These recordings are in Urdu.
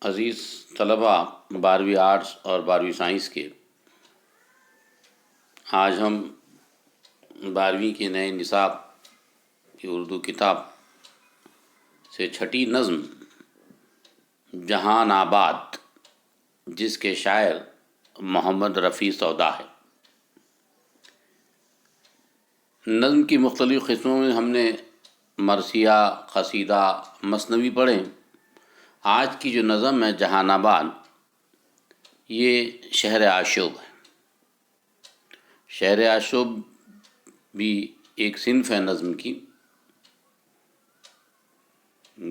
عزیز طلباء 12ویں آرٹس اور 12ویں سائنس کے، آج ہم 12ویں کے نئے نصاب کی اردو کتاب سے چھٹی نظم جہان آباد، جس کے شاعر محمد رفیع سودا ہے۔ نظم کی مختلف قسموں میں ہم نے مرثیہ، قصیدہ، مثنوی پڑھے۔ آج کی جو نظم ہے جہان آباد، یہ شہر آشوب ہے۔ شہر آشوب بھی ایک صنف ہے نظم کی،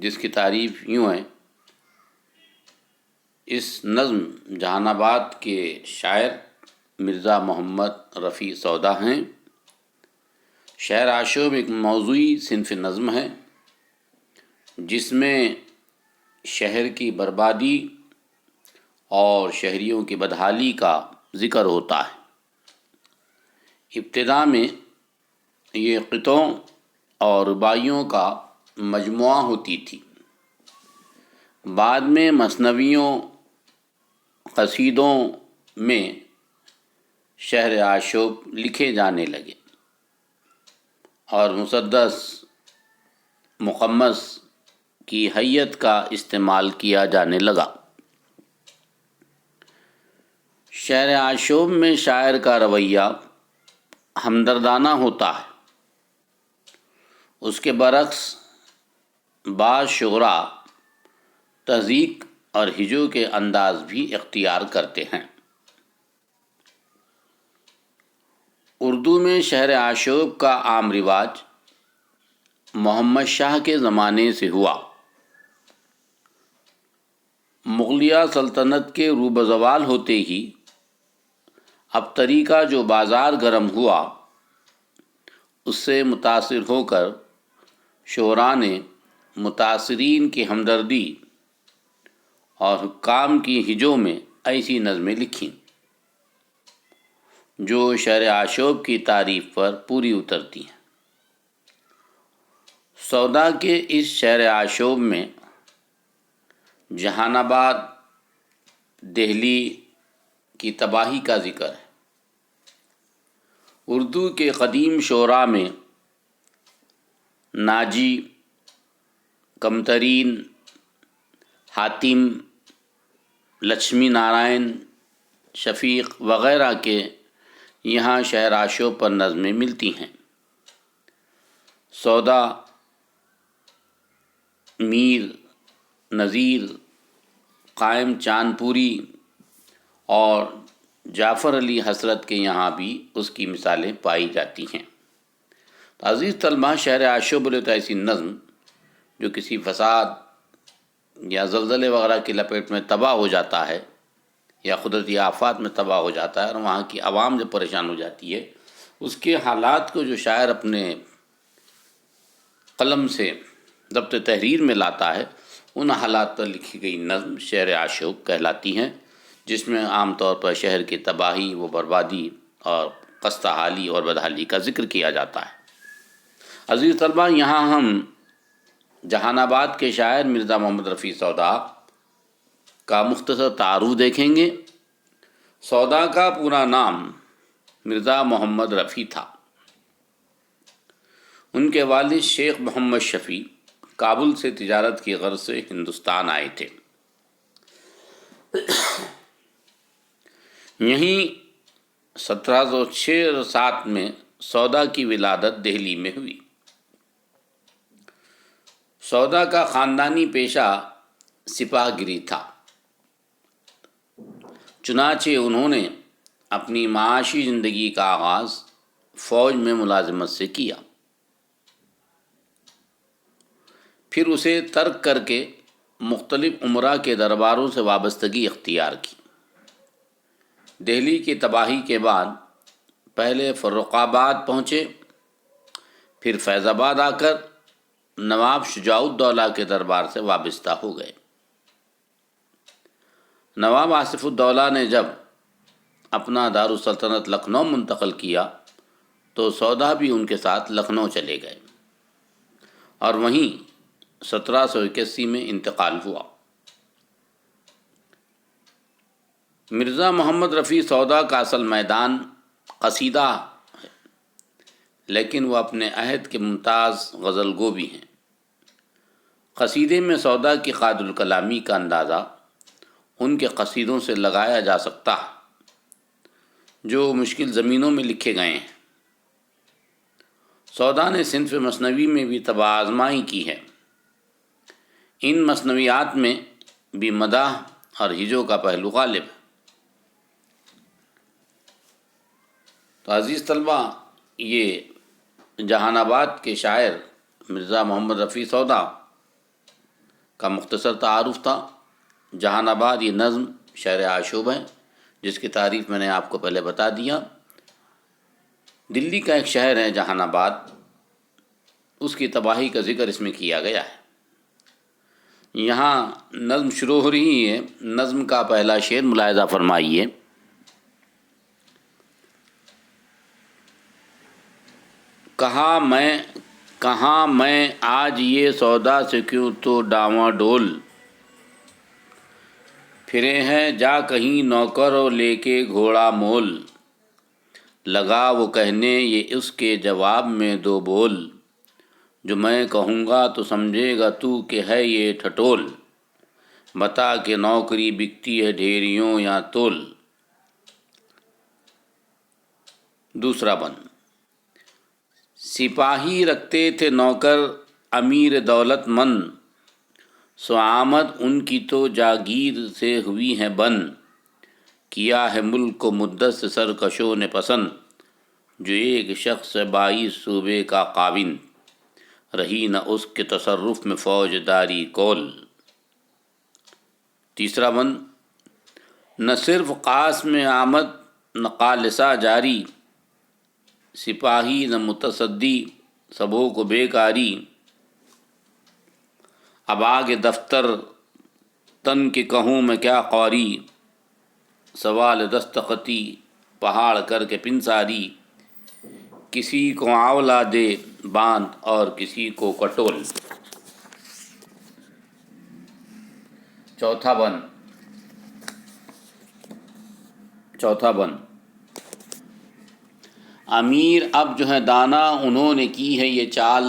جس کی تعریف یوں ہے۔ اس نظم جہان آباد کے شاعر مرزا محمد رفیع سودا ہیں۔ شہر آشوب ایک موضوعی صنف نظم ہے، جس میں شہر کی بربادی اور شہریوں کی بدحالی کا ذکر ہوتا ہے۔ ابتدا میں یہ قطعوں اور رباعیوں کا مجموعہ ہوتی تھی، بعد میں مثنویوں، قصیدوں میں شہر آشوب لکھے جانے لگے اور مسدس مقمص کی حیت کا استعمال کیا جانے لگا۔ شہر آشوب میں شاعر کا رویہ ہمدردانہ ہوتا ہے۔ اس کے برعکس بعض شعراء تضحیک اور ہجو کے انداز بھی اختیار کرتے ہیں۔ اردو میں شہر آشوب کا عام رواج محمد شاہ کے زمانے سے ہوا۔ مغلیہ سلطنت کے روب زوال ہوتے ہی اب طریقہ جو بازار گرم ہوا، اس سے متاثر ہو کر شعراء نے متاثرین کی ہمدردی اور حکام کی ہجوں میں ایسی نظمیں لکھیں جو شہر آشوب کی تعریف پر پوری اترتی ہیں۔ سودا کے اس شہر آشوب میں جہان آباد، دہلی کی تباہی کا ذکر ہے۔ اردو کے قدیم شعراء میں ناجی، کمترین، حاتم، لکشمی نارائن، شفیق وغیرہ کے یہاں شہر آشوب پر نظمیں ملتی ہیں۔ سودا، میر، نذیر، قائم چاند پوری اور جعفر علی حسرت کے یہاں بھی اس کی مثالیں پائی جاتی ہیں۔ تو عزیز طلبہ، شہر آشوب بولے تو ایسی نظم جو کسی فساد یا زلزلے وغیرہ کی لپیٹ میں تباہ ہو جاتا ہے، یا قدرتی آفات میں تباہ ہو جاتا ہے اور وہاں کی عوام جب پریشان ہو جاتی ہے، اس کے حالات کو جو شاعر اپنے قلم سے ضبط تحریر میں لاتا ہے، ان حالات پر لکھی گئی نظم شہر آشوب کہلاتی ہیں، جس میں عام طور پر شہر کی تباہی و بربادی اور خستہ حالی اور بدحالی کا ذکر کیا جاتا ہے۔ عزیز طلبہ، یہاں ہم جہان آباد کے شاعر مرزا محمد رفیع سودا کا مختصر تعارف دیکھیں گے۔ سودا کا پورا نام مرزا محمد رفیع تھا۔ ان کے والد شیخ محمد شفیع کابل سے تجارت کی غرض سے ہندوستان آئے تھے۔ یہیں 1706-7 میں سودا کی ولادت دہلی میں ہوئی۔ سودا کا خاندانی پیشہ سپاہ گری تھا، چنانچہ انہوں نے اپنی معاشی زندگی کا آغاز فوج میں ملازمت سے کیا، پھر اسے ترک کر کے مختلف امراء کے درباروں سے وابستگی اختیار کی۔ دہلی کی تباہی کے بعد پہلے فرخ آباد پہنچے، پھر فیض آباد آ کر نواب شجاع الدولہ کے دربار سے وابستہ ہو گئے۔ نواب آصف الدولہ نے جب اپنا دارالسلطنت لکھنؤ منتقل کیا تو سودا بھی ان کے ساتھ لکھنؤ چلے گئے اور وہیں 1781 میں انتقال ہوا۔ مرزا محمد رفیع سودا کا اصل میدان قصیدہ ہے، لیکن وہ اپنے عہد کے ممتاز غزل گو بھی ہیں۔ قصیدے میں سودا کی قائد الکلامی کا اندازہ ان کے قصیدوں سے لگایا جا سکتا ہے جو مشکل زمینوں میں لکھے گئے ہیں۔ سودا نے صنف مثنوی میں بھی طبع آزمائی کی ہے۔ ان مثنویات میں بھی مداح اور ہجو کا پہلو غالب ہے۔ تو عزیز طلبہ، یہ جہان آباد کے شاعر مرزا محمد رفیع سودا کا مختصر تعارف تھا۔ جہان آباد یہ نظم شہر آشوب ہے، جس کی تعریف میں نے آپ کو پہلے بتا دیا۔ دلی کا ایک شہر ہے جہان آباد، اس کی تباہی کا ذکر اس میں کیا گیا ہے۔ یہاں نظم شروع ہو رہی ہے۔ نظم کا پہلا شعر ملاحظہ فرمائیے۔ کہاں میں آج یہ سودا سے کیوں تو ڈاواں ڈول، پھرے ہیں جا کہیں نوکر و لے کے گھوڑا مول، لگا وہ کہنے یہ اس کے جواب میں دو بول، جو میں کہوں گا تو سمجھے گا تو کہ ہے یہ ٹھٹول، بتا کہ نوکری بکتی ہے ڈھیریوں یا تول۔ دوسرا بند، سپاہی رکھتے تھے نوکر امیر دولت مند، سو آمد ان کی تو جاگیر سے ہوئی ہے بند، کیا ہے ملک کو مدت سے سرکشوں نے پسند، جو ایک شخص 22 صوبے کا خاوند، رہی نہ اس کے تصرف میں فوج داری کول۔ تیسرا بند، نہ صرف قاص میں آمد نہ قالصہ جاری، سپاہی نہ متصدی سبوں کو بیکاری، اب آگے دفتر تن کے کہوں میں کیا قوری، سوال دستخطی پہاڑ کر کے پنساری، کسی کو آولا دے باندھ اور کسی کو کٹول۔ چوتھا بند، امیر اب جو ہے دانا، انہوں نے کی ہے یہ چال،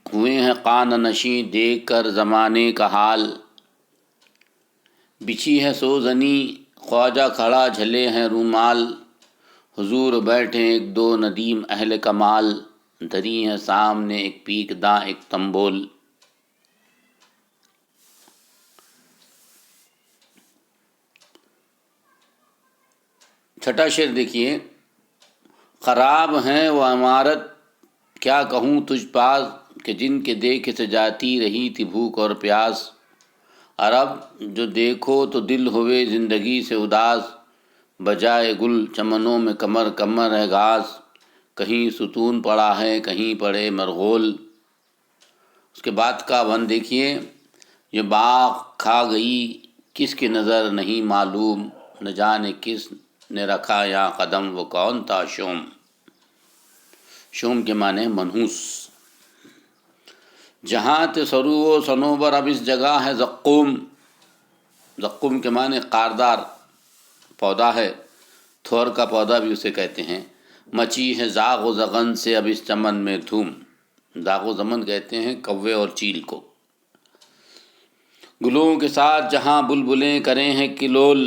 ہوئے ہیں قانع نشیں دیکھ کر زمانے کا حال، بچھی ہے سوزنی خواجہ کھڑا جھلے ہیں رومال، حضور بیٹھے ایک دو ندیم اہل کمال، دھری ہے سامنے ایک پیک داں ایک تنبول۔ چھٹا شعر دیکھیے، خراب ہیں وہ عمارت کیا کہوں تجھ پاس، کہ جن کے دیکھے سے جاتی رہی تھی بھوک اور پیاس، اور اب جو دیکھو تو دل ہوئے زندگی سے اداس، بجائے گل چمنوں میں کمر کمر ہے گھاس، کہیں ستون پڑا ہے کہیں پڑے مرغول۔ اس کے بعد کا بند دیکھیے، یہ باغ کھا گئی کس کی نظر نہیں معلوم، نہ جانے کس نے رکھا یہاں قدم، وہ کون تھا شوم۔ شوم کے معنی منحوس۔ جہاں تے سرو و صنوبر، اب اس جگہ ہے زقوم۔ زقوم کے معنی قاردار پودا ہے، تھور کا پودا بھی اسے کہتے ہیں۔ مچی ہے زاغ و زغن سے اب اس چمن میں دھوم، زاغ و زمن کہتے ہیں کوے اور چیل کو۔ گلوں کے ساتھ جہاں بلبلیں کریں ہیں کلول،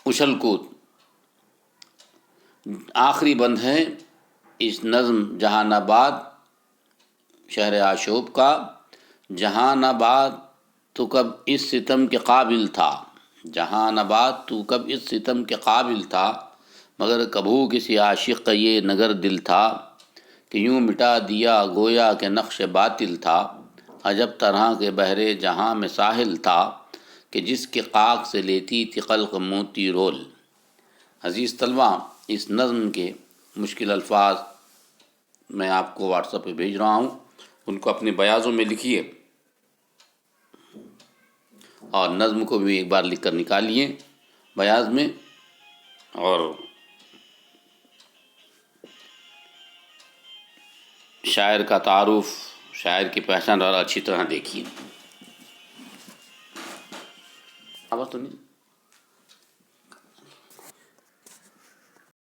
اچھل کود۔ آخری بند ہے اس نظم جہان آباد شہر آشوب کا، جہان آباد تو کب اس ستم کے قابل تھا، جہان آباد تو کب اس ستم کے قابل تھا، مگر کبھو کسی عاشق کا یہ نگر دل تھا، کہ یوں مٹا دیا گویا کہ نقش باطل تھا، عجب طرح کے بحر جہاں میں ساحل تھا، کہ جس کے خاک سے لیتی تھی خلق موتی رول۔ عزیز طلبہ، اس نظم کے مشکل الفاظ میں آپ کو واٹس ایپ پہ بھیج رہا ہوں، ان کو اپنے بیاضوں میں لکھیے، اور نظم کو بھی ایک بار لکھ کر نکالیے بیاض میں، اور شاعر کا تعارف، شاعر کی پہچان اور اچھی طرح دیکھیے۔ آواز تو نہیں